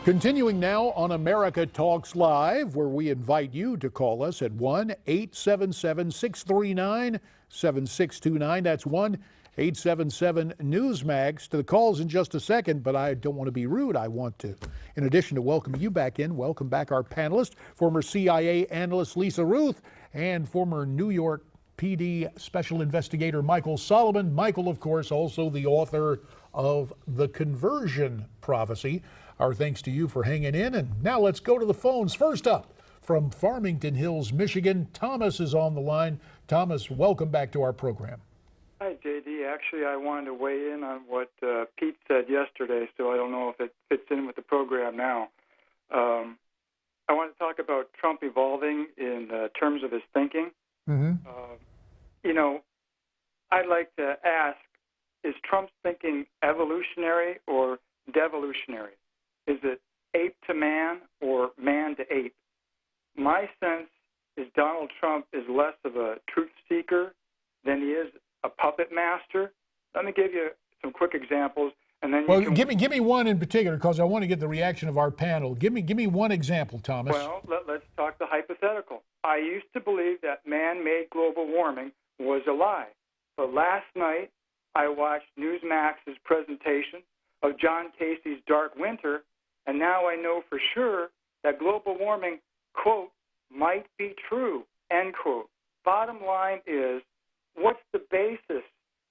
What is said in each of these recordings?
Continuing now on America Talks Live, where we invite you to call us at 1-877-639-7629. That's 1-877-Newsmax. To the calls in just a second, but I don't want to be rude. I want to, in addition to welcome you back in, welcome back our panelists, former CIA analyst Lisa Ruth and former New York PD Special Investigator Michael Solomon. Michael, of course, also the author of The Conversion Prophecy. Our thanks to you for hanging in. And now let's go to the phones. First up, from Farmington Hills, Michigan, Thomas is on the line. Thomas, welcome back to our program. Hi, JD. Actually, I wanted to weigh in on what Pete said yesterday, so I don't know if it fits in with the program now. I want to talk about Trump evolving in terms of his thinking. Mm-hmm. I'd like to ask, is Trump's thinking evolutionary or devolutionary? Is it ape to man or man to ape? My sense is Donald Trump is less of a truth seeker than he is a puppet master. Let me give you some quick examples, and then give me one in particular, because I want to get the reaction of our panel. Give me one example, Thomas. Well, let's talk the hypothetical. I used to believe that man-made global warming was a lie, but last night I watched Newsmax's presentation of John Casey's Dark Winter, and now I know for sure that global warming, quote, might be true, end quote. Bottom line is, what's the basis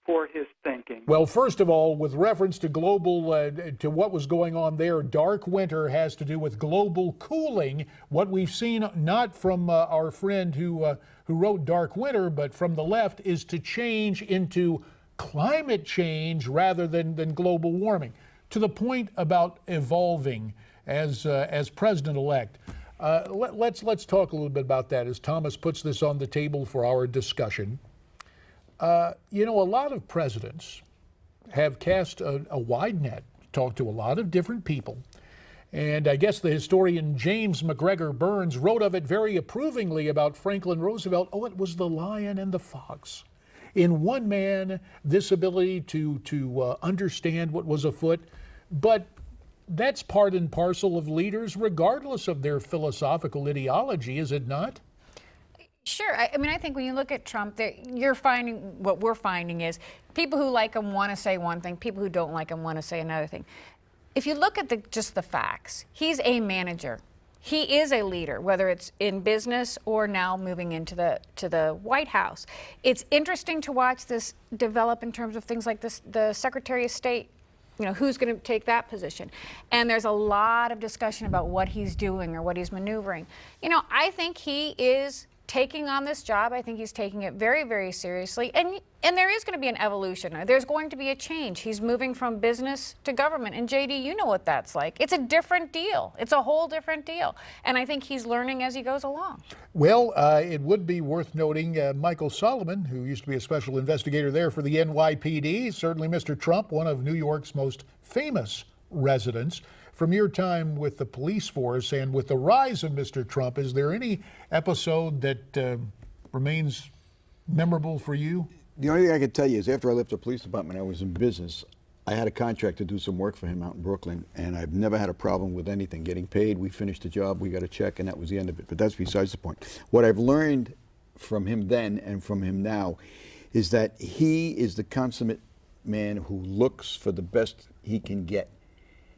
for his thinking? Well, first of all, with reference to global, to what was going on there, Dark Winter has to do with global cooling. What we've seen, not from our friend who wrote Dark Winter, but from the left, is to change into climate change rather than global warming. To the point about evolving as president-elect, let's talk a little bit about that as Thomas puts this on the table for our discussion. A lot of presidents have cast a wide net, talked to a lot of different people, and I guess the historian James McGregor Burns wrote of it very approvingly about Franklin Roosevelt. Oh, it was the lion and the fox. In one man, this ability to understand what was afoot, but that's part and parcel of leaders, regardless of their philosophical ideology, is it not? Sure. I mean, I think when you look at Trump, what we're finding is people who like him want to say one thing, people who don't like him want to say another thing. If you look at just the facts, he's a manager. He is a leader, whether it's in business or now moving into the White House. It's interesting to watch this develop in terms of things like this, the Secretary of State. Who's going to take that position? And there's a lot of discussion about what he's doing or what he's maneuvering. I think he is taking on this job. I think he's taking it very, very seriously. And there is going to be an evolution. There's going to be a change. He's moving from business to government. And JD, you know what that's like. It's a different deal. It's a whole different deal. And I think he's learning as he goes along. Well, it would be worth noting Michael Solomon, who used to be a special investigator there for the NYPD, certainly Mr. Trump, one of New York's most famous residents. From your time with the police force and with the rise of Mr. Trump, is there any episode that remains memorable for you? The only thing I could tell you is after I left the police department, I was in business. I had a contract to do some work for him out in Brooklyn, and I've never had a problem with anything. Getting paid, we finished the job, we got a check, and that was the end of it. But that's besides the point. What I've learned from him then and from him now is that he is the consummate man who looks for the best he can get.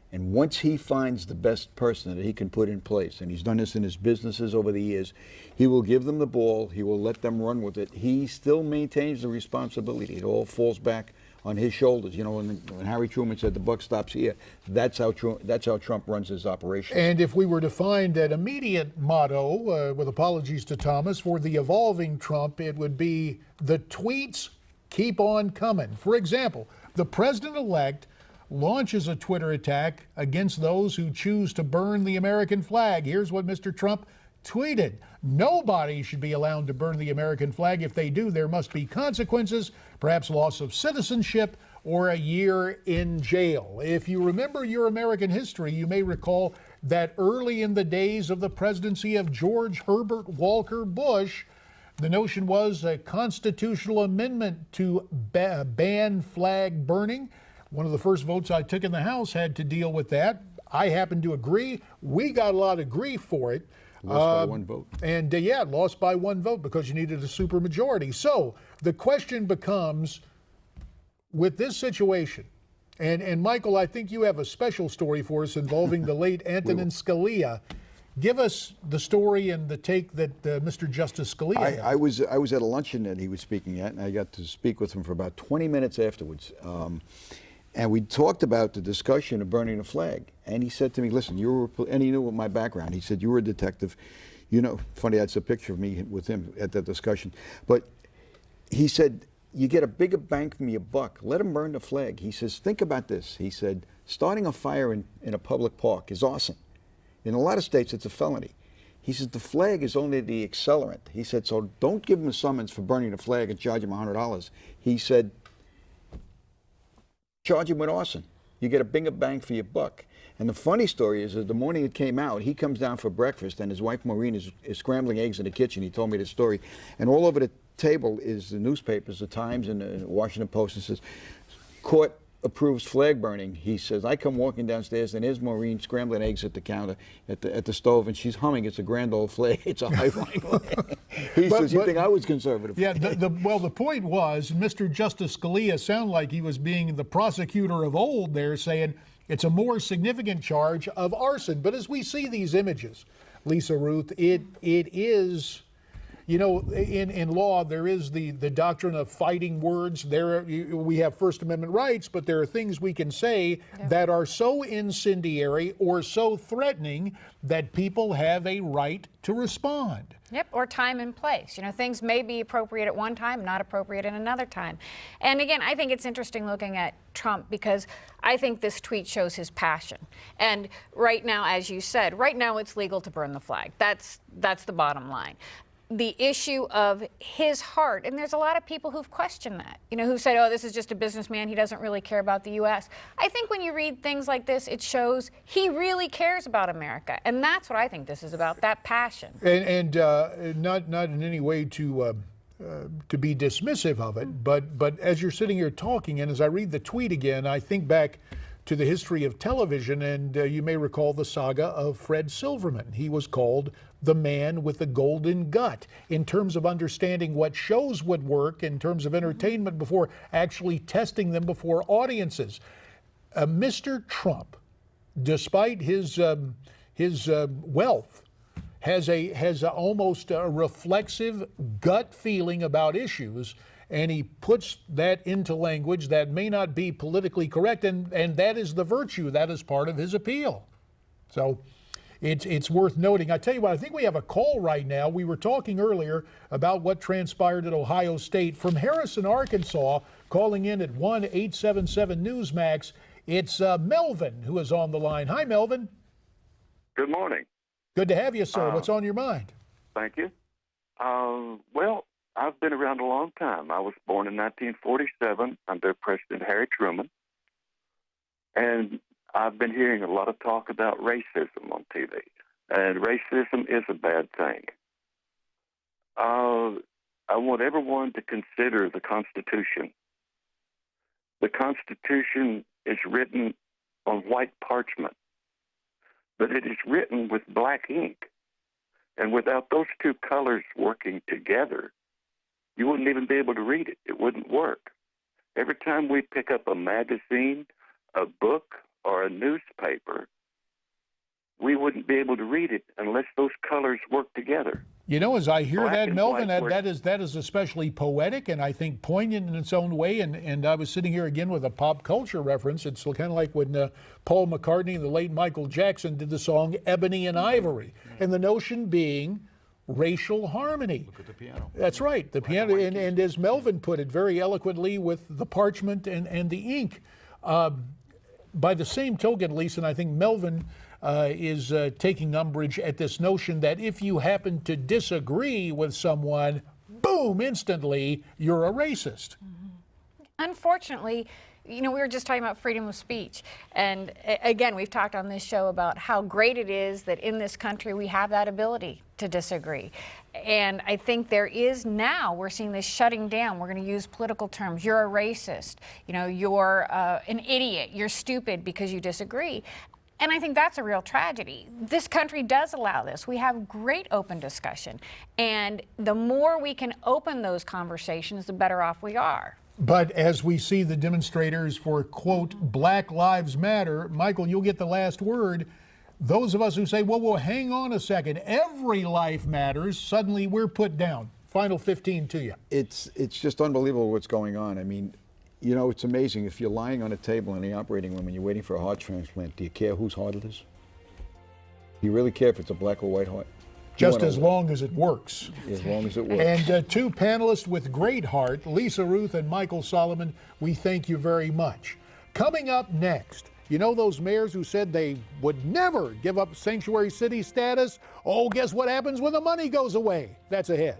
And once he finds the best person that he can put in place, and he's done this in his businesses over the years, he will give them the ball, he will let them run with it. He still maintains the responsibility. It all falls back on his shoulders. When Harry Truman said the buck stops here, that's how Trump runs his operation. And if we were to find an immediate motto, with apologies to Thomas, for the evolving Trump, it would be the tweets keep on coming. For example, the president-elect launches a Twitter attack against those who choose to burn the American flag. Here's what Mr. Trump tweeted. Nobody should be allowed to burn the American flag. If they do, there must be consequences, perhaps loss of citizenship or a year in jail. If you remember your American history, you may recall that early in the days of the presidency of George Herbert Walker Bush, the notion was a constitutional amendment to ban flag burning. One of the first votes I took in the House had to deal with that. I happen to agree. We got a lot of grief for it. Lost by 1 vote. And yeah, lost by 1 vote because you needed a supermajority. So the question becomes, with this situation, and Michael, I think you have a special story for us involving the late Antonin Scalia. Give us the story and the take that Mr. Justice Scalia had. I was at a luncheon that he was speaking at, and I got to speak with him for about 20 minutes afterwards. And we talked about the discussion of burning the flag. And he said to me, listen, and he knew what my background. He said, you were a detective. You know, funny, that's a picture of me with him at that discussion. But he said, you get a bigger bang from your buck. Let them burn the flag. He says, think about this. He said, starting a fire in a public park is awesome. In a lot of states, it's a felony. He says, the flag is only the accelerant. He said, so don't give them a summons for burning the flag and charge them $100. He said, charge him with arson. You get a bigger bang for your buck. And the funny story is that the morning it came out, he comes down for breakfast, and his wife Maureen is scrambling eggs in the kitchen. He told me this story. And all over the table is the newspapers, the Times and the Washington Post, and says, court approves flag burning. He says, I come walking downstairs, and there's Maureen scrambling eggs at the counter, at the stove, and she's humming. It's a grand old flag. It's a high flying. He says, you think I was conservative? Yeah, well, the point was, Mr. Justice Scalia sounded like he was being the prosecutor of old there, saying it's a more significant charge of arson. But as we see these images, Lisa, Ruth, it is, you know, in law, there is the doctrine of fighting words. We have First Amendment rights, but there are things we can say that are so incendiary or so threatening that people have a right to respond. Yep, or time and place. You know, things may be appropriate at one time, not appropriate at another time. And again, I think it's interesting looking at Trump because I think this tweet shows his passion. And right now, as you said, right now it's legal to burn the flag. That's the bottom line. The issue of his heart, and there's a lot of people who've questioned that, you know, who said, oh, this is just a businessman, he doesn't really care about the U.S. I think when you read things like this, it shows he really cares about America, and that's what I think this is about, that passion. And not in any way to be dismissive of it, but as you're sitting here talking, and as I read the tweet again, I think back to the history of television, and you may recall the saga of Fred Silverman. He was called the man with the golden gut in terms of understanding what shows would work in terms of entertainment before actually testing them before audiences. Mr. Trump, despite his wealth, has almost a reflexive gut feeling about issues, and he puts that into language that may not be politically correct, and that is the virtue. That is part of his appeal. So it's worth noting. I tell you what, I think we have a call right now. We were talking earlier about what transpired at Ohio State. From Harrison, Arkansas, calling in at 1-877-NEWSMAX. It's Melvin who is on the line. Hi, Melvin. Good morning. Good to have you, sir. What's on your mind? Thank you. Well, I've been around a long time. I was born in 1947 under President Harry Truman, and I've been hearing a lot of talk about racism on TV, and racism is a bad thing. I want everyone to consider the Constitution. The Constitution is written on white parchment, but it is written with black ink, and without those two colors working together, you wouldn't even be able to read it. It wouldn't work. Every time we pick up a magazine, a book, or a newspaper, we wouldn't be able to read it unless those colors work together. You know, as I hear Black that, and Melvin, white that is especially poetic and I think poignant in its own way. And I was sitting here again with a pop culture reference. It's kind of like when Paul McCartney and the late Michael Jackson did the song Ebony and Ivory. And the notion being racial harmony. Look at the piano. That's right, the piano. And as Melvin put it very eloquently, with the parchment and the ink. By the same token, Lisa, and I think Melvin is taking umbrage at this notion that if you happen to disagree with someone, boom, instantly, you're a racist. Unfortunately, you know, we were just talking about freedom of speech. And again, we've talked on this show about how great it is that in this country we have that ability to disagree. And I think there is now, we're seeing this shutting down. We're going to use political terms. You're a racist. You know, you're an idiot. You're stupid because you disagree. And I think that's a real tragedy. This country does allow this. We have great open discussion. And the more we can open those conversations, the better off we are. But as we see the demonstrators for, quote, Black Lives Matter, Michael, you'll get the last word. Those of us who say, well, hang on a second, every life matters, suddenly we're put down. Final 15 to you. It's just unbelievable what's going on. I mean, you know, it's amazing. If you're lying on a table in the operating room and you're waiting for a heart transplant, do you care whose heart it is? Do you really care if it's a black or white heart? Just as long as it works. As long as it works. And two panelists with great heart, Lisa Ruth and Michael Solomon, we thank you very much. Coming up next, you know those mayors who said they would never give up sanctuary city status? Oh, guess what happens when the money goes away? That's ahead.